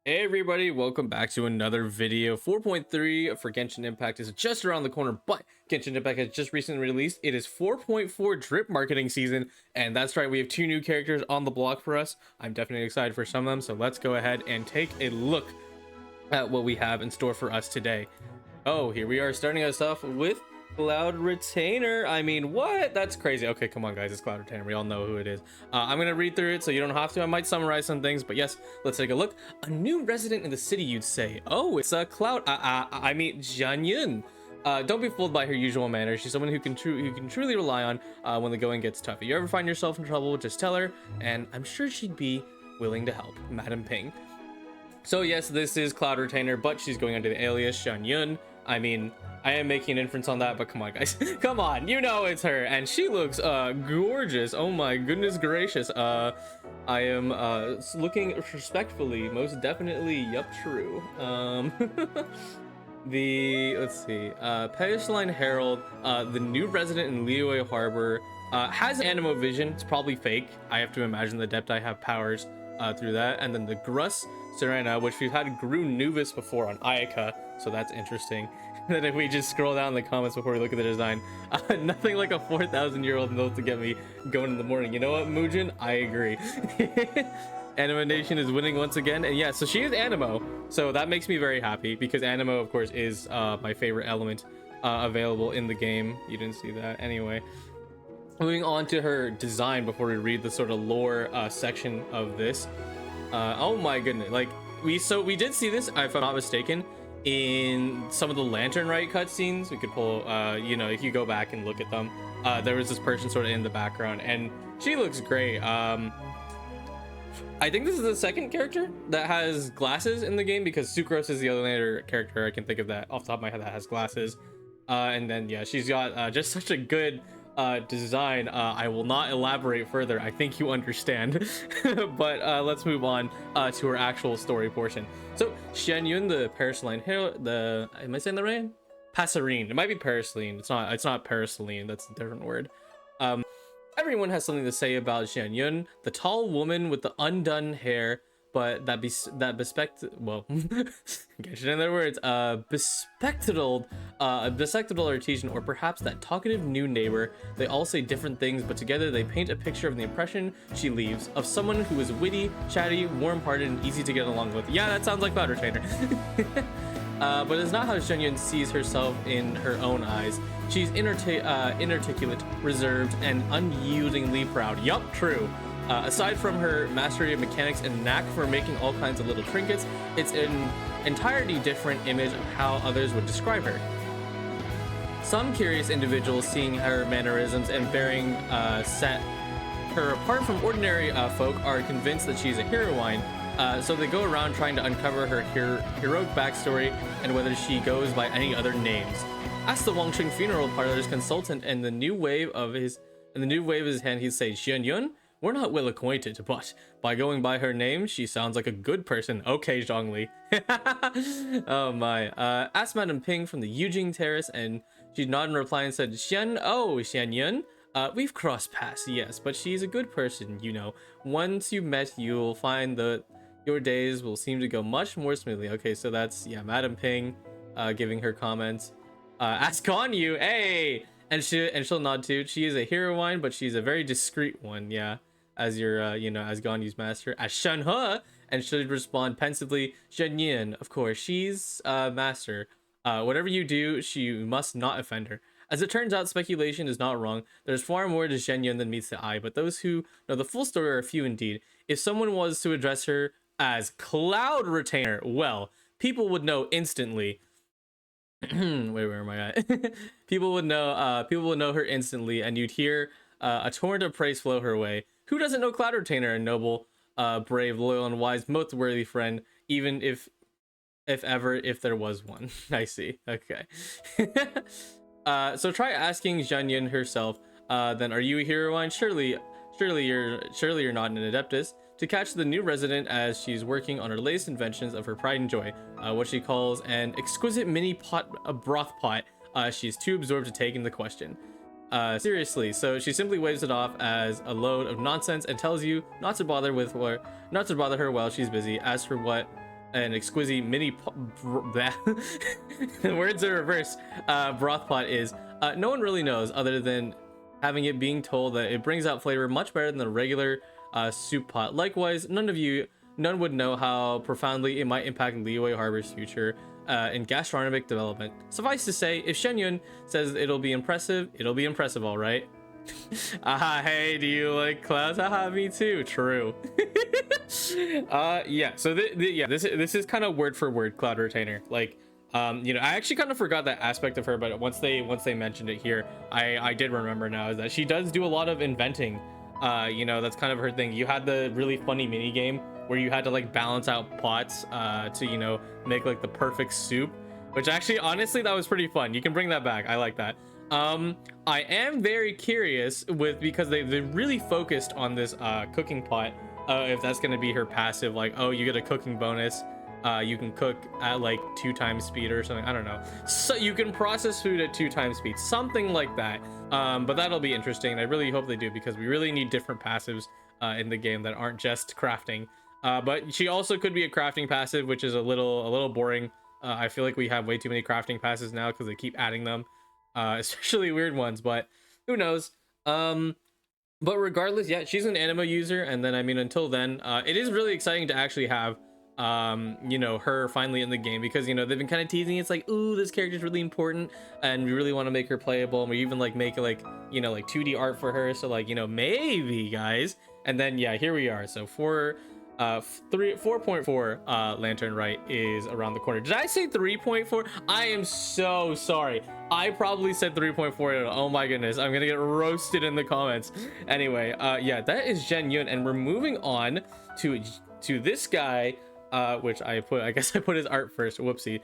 Hey everybody, welcome back to another video. 4.3 for Genshin Impact is just around the corner, but Genshin Impact has just recently released. It is 4.4 drip marketing season, and that's right, we have two new characters on the block for us. I'm definitely excited for some of them, so let's go ahead and take a look at what we have in store for us today. Oh, here we are, starting us off with Cloud Retainer. I mean, what? That's crazy. Okay, come on guys, it's Cloud Retainer. We all know who it is. I'm gonna read through it so you don't have to. I might summarize some things, but yes, let's take a look. A new resident in the city, you'd say. Oh, it's a Cloud I mean Xianyun. Don't be fooled by her usual manners. She's someone who can truly rely on when the going gets tough. If you ever find yourself in trouble, just tell her, and I'm sure she'd be willing to help. Madam Ping. So yes, this is Cloud Retainer, but she's going under the alias Xianyun. I mean, I am making an inference on that, but come on guys, come on, you know it's her, and she looks gorgeous. Oh my goodness gracious. I am looking respectfully, most definitely. Yup, true. Let's see, Pedestal Herald, the new resident in Liyue Harbor, has ANEMO vision. It's probably fake. I have to imagine the Adepti have powers through that. And then the Grus Serena, which we've had Gru Nuvis before on Ayaka, so that's interesting. And then if we just scroll down in the comments before we look at the design, nothing like a 4,000-year-old milk to get me going in the morning. You know what, Mujin? I agree. Anemo Nation is winning once again, and yeah, so she is Anemo, so that makes me very happy because Anemo, of course, is my favorite element available in the game. You didn't see that anyway. Moving on to her design before we read the sort of lore section of this. Oh my goodness, like we did see this, if I'm not mistaken, in some of the Lantern Rite cutscenes. We could pull you know, if you go back and look at them, there was this person sort of in the background, and she looks great. I think this is the second character that has glasses in the game, because Sucrose is the other character I can think of that off the top of my head that has glasses. And then yeah, she's got just such a good design. I will not elaborate further. I think you understand. But let's move on to her actual story portion. So Xianyun, the Parasaline Hero, am I saying that right? Passerine. It might be Parasaline. It's not Parasaline. That's a different word. Everyone has something to say about Xianyun, the tall woman with the undone hair, but that bespectacled, well, get in their words, bespectacled artesian, or perhaps that talkative new neighbor. They all say different things, but together they paint a picture of the impression she leaves of someone who is witty, chatty, warm-hearted, and easy to get along with. Yeah, that sounds like Cloud Retainer. But it's not how Xianyun sees herself in her own eyes. She's inarticulate, reserved, and unyieldingly proud. Yup, true. Aside from her mastery of mechanics and knack for making all kinds of little trinkets, it's an entirely different image of how others would describe her. Some curious individuals, seeing her mannerisms and bearing set her apart from ordinary folk, are convinced that she's a heroine. So they go around trying to uncover her heroic backstory and whether she goes by any other names. Ask the Wangqing funeral parlor's consultant, and the new wave of his hand, he'd say, "Xianyun, we're not well acquainted, but by going by her name, she sounds like a good person." Okay, Zhongli. Oh my. Asked Madam Ping from the Yujing Terrace, and she nodded in reply and said, Xianyun, we've crossed paths, yes, but she's a good person, you know. Once you met, you'll find that your days will seem to go much more smoothly. Okay, so that's, yeah, Madam Ping giving her comments. Ask Ganyu, hey! And she'll nod too. She is a heroine, but she's a very discreet one, yeah. As your, you know, as Ganyu's master. As Shenhe, and should respond pensively, Xianyun, of course, she's master. Whatever you do, you must not offend her. As it turns out, speculation is not wrong. There's far more to Xianyun than meets the eye, but those who know the full story are few indeed. If someone was to address her as Cloud Retainer, well, people would know instantly. Wait, where am I at? People would know her instantly, and you'd hear a torrent of praise flow her way. Who doesn't know Cloud Retainer, a noble, brave, loyal, and wise, most worthy friend, even if there was one. I see. Okay. So try asking Xianyun herself. Then, are you a heroine? Surely you're not an adeptus. To catch the new resident as she's working on her latest inventions of her pride and joy, what she calls an exquisite mini broth pot. She's too absorbed to take in the question. Seriously, so she simply waves it off as a load of nonsense and tells you not to bother her while she's busy. As for what an exquisite mini the words are reversed. Broth pot is no one really knows other than having it being told that it brings out flavor much better than the regular soup pot. Likewise, none would know how profoundly it might impact Liyue Harbor's future in gastronomic development. Suffice to say, if Xianyun says it'll be impressive all right. Aha, hey, do you like clouds? Haha, me too. True. Yeah, so this is kind of word for word Cloud Retainer. Like, you know, I actually kind of forgot that aspect of her, but once they mentioned it here, I did remember now, is that she does do a lot of inventing. You know, that's kind of her thing. You had the really funny mini game where you had to like balance out pots to, you know, make like the perfect soup, which actually, honestly, that was pretty fun. You can bring that back. I like that. I am very curious because they really focused on this cooking pot, if that's going to be her passive, like, oh, you get a cooking bonus, you can cook at like 2 times speed or something. I don't know, so you can process food at 2 times speed, something like that. But that'll be interesting. I really hope they do, because we really need different passives in the game that aren't just crafting. But she also could be a crafting passive, which is a little boring. I feel like we have way too many crafting passes now because they keep adding them, especially weird ones, but who knows. But regardless, yeah, she's an anemo user, and then I mean, until then, it is really exciting to actually have you know, her finally in the game, because, you know, they've been kind of teasing. It's like, ooh, this character's really important and we really want to make her playable, and we even like make like, you know, like 2D art for her, so like, you know, maybe guys. And then yeah, here we are. So 4.4 Lantern Rite is around the corner. Did I say 3.4? I am so sorry. I probably said 3.4. Oh my goodness, I'm gonna get roasted in the comments. Anyway, yeah, that is Xianyun, and we're moving on to this guy, which I guess I put his art first. Whoopsie.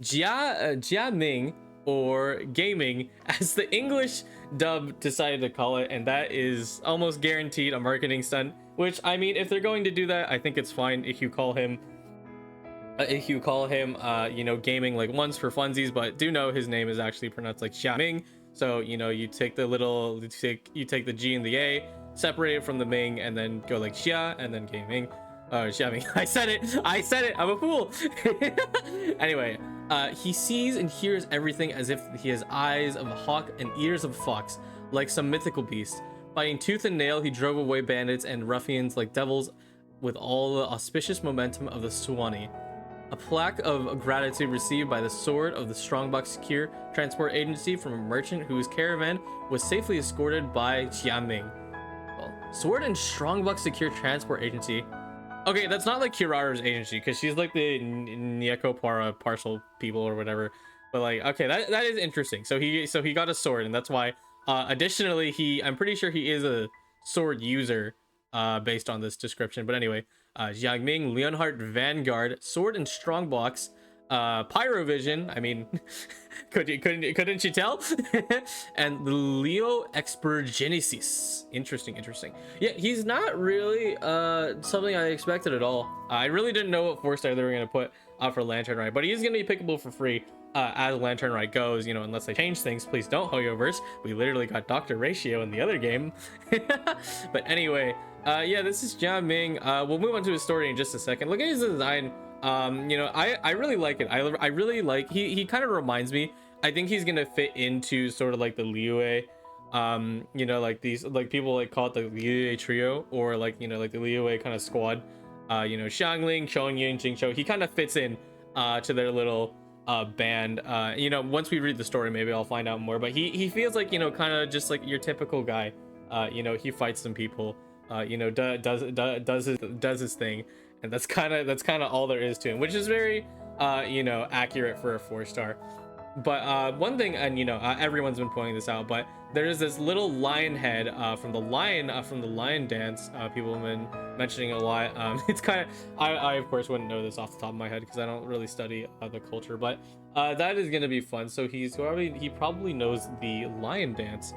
Jia-Ming, or gaming as the English dub decided to call it, and that is almost guaranteed a marketing stunt. Which, I mean, if they're going to do that, I think it's fine if you call him you know, gaming like once for funsies, but do know his name is actually pronounced like Xiaming. So, you know, you take the G and the A, separate it from the Ming, and then go like Xia, and then gaming. Xiaming. I said it, I'm a fool. Anyway, he sees and hears everything as if he has eyes of a hawk and ears of a fox, like some mythical beast. Fighting tooth and nail, he drove away bandits and ruffians like devils with all the auspicious momentum of the Suwani. A plaque of gratitude received by the Sword of the Strongbox Secure Transport Agency from a merchant whose caravan was safely escorted by Jia-Ming. Well, Sword and Strongbox Secure Transport Agency. Okay, that's not like Kirara's agency, because she's like the Nyekopara parcel people or whatever. But like, okay, that is interesting. So he got a sword, and that's why. Additionally, I'm pretty sure he is a sword user, based on this description. But anyway, Xianyun, Leonhardt Vanguard, Sword and Strongbox, Pyrovision. I mean, couldn't you tell? And the Leo Expert Genesis. Interesting. Yeah, he's not really something I expected at all. I really didn't know what 4-star they were gonna put out for Lantern Rite, but he's gonna be pickable for free. As Lantern Rite goes, you know, unless they change things. Please don't, Hoyoverse. We literally got Dr. Ratio in the other game. But anyway, yeah, this is Jia-Ming. We'll move on to his story in just a second. Look at his design. You know, I really like it. I really like, he kind of reminds me, I think he's gonna fit into sort of like the Liyue, you know, like these, like people like call it the Liyue trio, or like, you know, like the Liyue kind of squad. You know, Xiangling, Chongyun, Jingqiu, he kind of fits in to their little band. You know, once we read the story, maybe I'll find out more, but he feels like, you know, kind of just like your typical guy. You know, he fights some people, you know, does his thing, and that's kind of all there is to him, which is very you know, accurate for a 4-star. But one thing, and you know, everyone's been pointing this out, but there is this little lion head from the lion dance. People have been mentioning a lot. It's kind of, I of course wouldn't know this off the top of my head because I don't really study the culture, but that is gonna be fun. So he probably knows the lion dance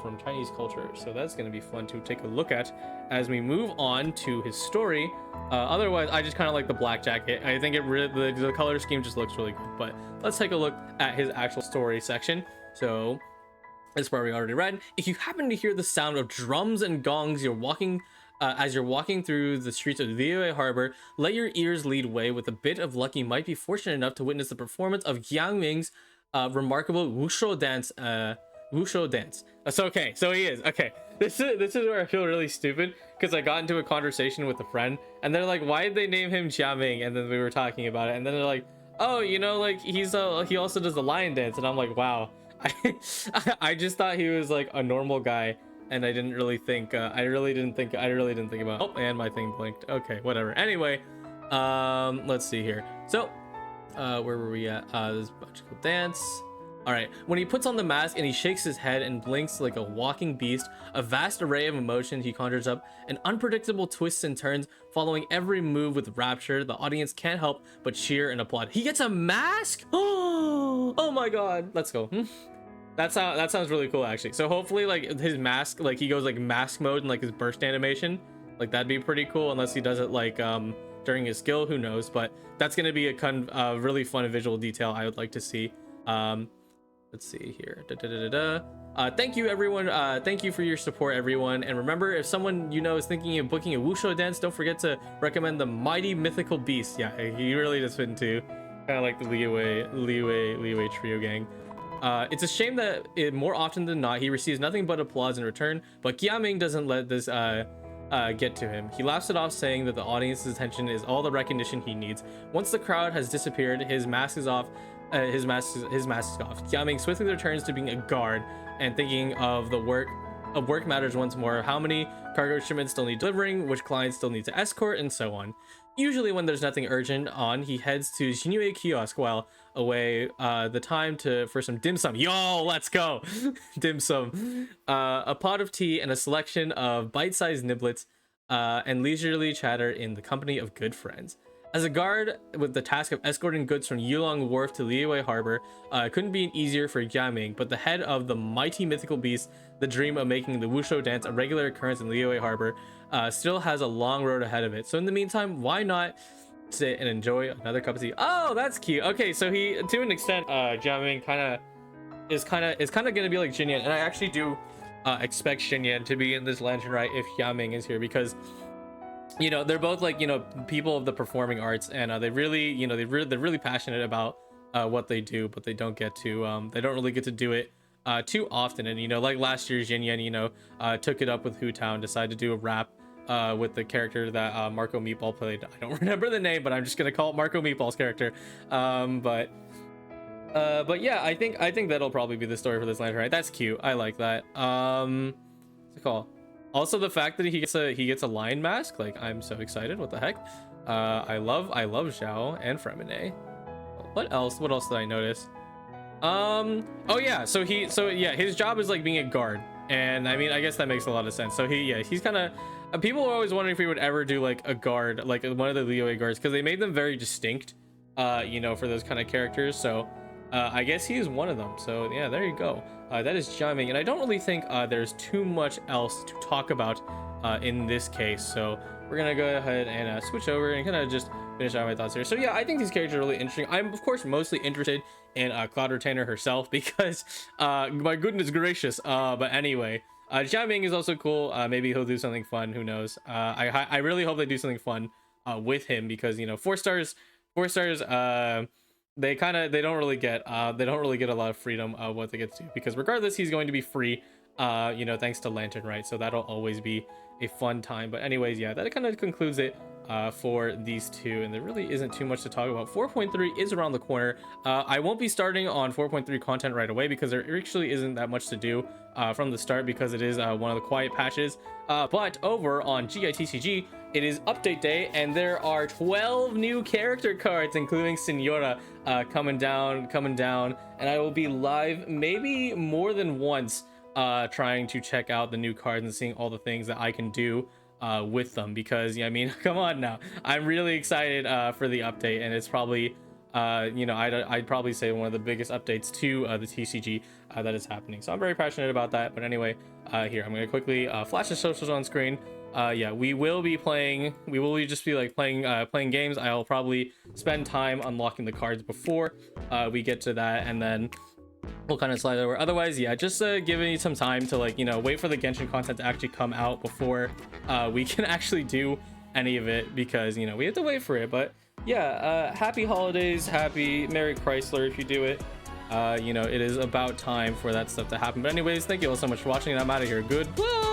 from Chinese culture, so that's gonna be fun to take a look at as we move on to his story. Otherwise, I just kind of like the black jacket. I think the color scheme just looks really good. But let's take a look at his actual story section. So this part we already read. If you happen to hear the sound of drums and gongs, you're walking As you're walking through the streets of Liyue Harbor, let your ears lead way. With a bit of luck, you might be fortunate enough to witness the performance of Xianyun's remarkable wushu dance. Wushu dance. So okay, so he is okay. This is where I feel really stupid because I got into a conversation with a friend and they're like, why did they name him Jia-Ming? And then we were talking about it, and then they're like, oh, you know, like he also does the lion dance, and I'm like, wow. I just thought he was like a normal guy, and I didn't really think I really didn't think about. Oh, and my thing blinked. Okay, whatever. Anyway, let's see here. So where were we at? This magical dance. All right, when he puts on the mask and he shakes his head and blinks like a walking beast, a vast array of emotions he conjures up, and unpredictable twists and turns following every move with rapture, the audience can't help but cheer and applaud. He gets a mask? Oh my god, let's go. That sounds really cool, actually. So hopefully, like, his mask, like, he goes like mask mode and like his burst animation, like that'd be pretty cool, unless he does it like during his skill, who knows. But that's gonna be a really fun visual detail I would like to see. Let's see here. Thank you, everyone. Thank you for your support, everyone. And remember, if someone you know is thinking of booking a wushu dance, don't forget to recommend the Mighty Mythical Beast. Yeah, he really does fit into kind of like the Liyue trio gang. It's a shame that more often than not he receives nothing but applause in return, but Jia-Ming doesn't let this get to him. He laughs it off, saying that the audience's attention is all the recognition he needs. Once the crowd has disappeared, his mask is off. His mask is off. Jia-Ming swiftly returns to being a guard and thinking of the work matters once more. How many cargo shipments still need delivering, which clients still need to escort, and so on. Usually when there's nothing urgent on, he heads to Xinyun kiosk while away the time for some dim sum. Yo, let's go. Dim sum. A pot of tea and a selection of bite-sized niblets and leisurely chatter in the company of good friends. As a guard with the task of escorting goods from Yulong Wharf to Liyue Harbor, it couldn't be easier for Jia-Ming, but the head of the mighty mythical beast, the dream of making the wushu dance a regular occurrence in Liyue Harbor, still has a long road ahead of it. So in the meantime, why not sit and enjoy another cup of tea? Oh, that's cute. Okay, so he, to an extent, Jia-Ming is kind of gonna be like Xinyan, and I actually do expect Xinyan to be in this Lantern Rite if Jia-Ming is here, because you know, they're both like, you know, people of the performing arts, and they really, you know, they're really passionate about what they do, but they don't really get to do it too often. And you know, like last year, Xinyan, you know, took it up with Hutown, decided to do a rap with the character that Marco Meatball played. I don't remember the name, but I'm just gonna call it Marco Meatball's character. But yeah, I think that'll probably be the story for this Lantern, right? That's cute. I like that. What's it called? Also, the fact that he gets a lion mask, like, I'm so excited. What the heck? I love Zhao and Fremine. What else did I notice? Oh yeah, so yeah, his job is like being a guard, and I mean, I guess that makes a lot of sense. So he's kind of people are always wondering if he would ever do like a guard, like one of the Liyue guards, because they made them very distinct, you know, for those kind of characters. So I guess he is one of them. So yeah, there you go. That is Jia-Ming, and I don't really think there's too much else to talk about in this case. So we're gonna go ahead and switch over and kind of just finish out my thoughts here. So yeah, I think these characters are really interesting. I'm of course mostly interested in Cloud Retainer herself, because my goodness gracious. But anyway, Jia-Ming is also cool. Maybe he'll do something fun. Who knows? I really hope they do something fun with him, because you know, 4 stars. They don't really get a lot of freedom of what they get to do, because regardless, he's going to be free, you know, thanks to Lantern, right? So that'll always be a fun time. But anyways, yeah, that kind of concludes it for these two, and there really isn't too much to talk about. 4.3 is around the corner. I won't be starting on 4.3 content right away, because there actually isn't that much to do from the start, because it is one of the quiet patches. But over on GITCG, it is update day, and there are 12 new character cards, including Senora, coming down, and I will be live maybe more than once trying to check out the new cards and seeing all the things that I can do with them, because yeah, I mean, come on now, I'm really excited for the update, and it's probably you know, I'd probably say one of the biggest updates to the TCG that is happening. So I'm very passionate about that. But anyway, here I'm gonna quickly flash the socials on screen. Yeah, we will be just be like playing games. I'll probably spend time unlocking the cards before we get to that, and then we'll kind of slide over. Otherwise, yeah, just giving you some time to, like, you know, wait for the Genshin content to actually come out before we can actually do any of it, because, you know, we have to wait for it. But yeah, happy holidays, happy Merry Chrysler if you do it. You know, it is about time for that stuff to happen. But anyways, thank you all so much for watching, and I'm out of here. Goodbye.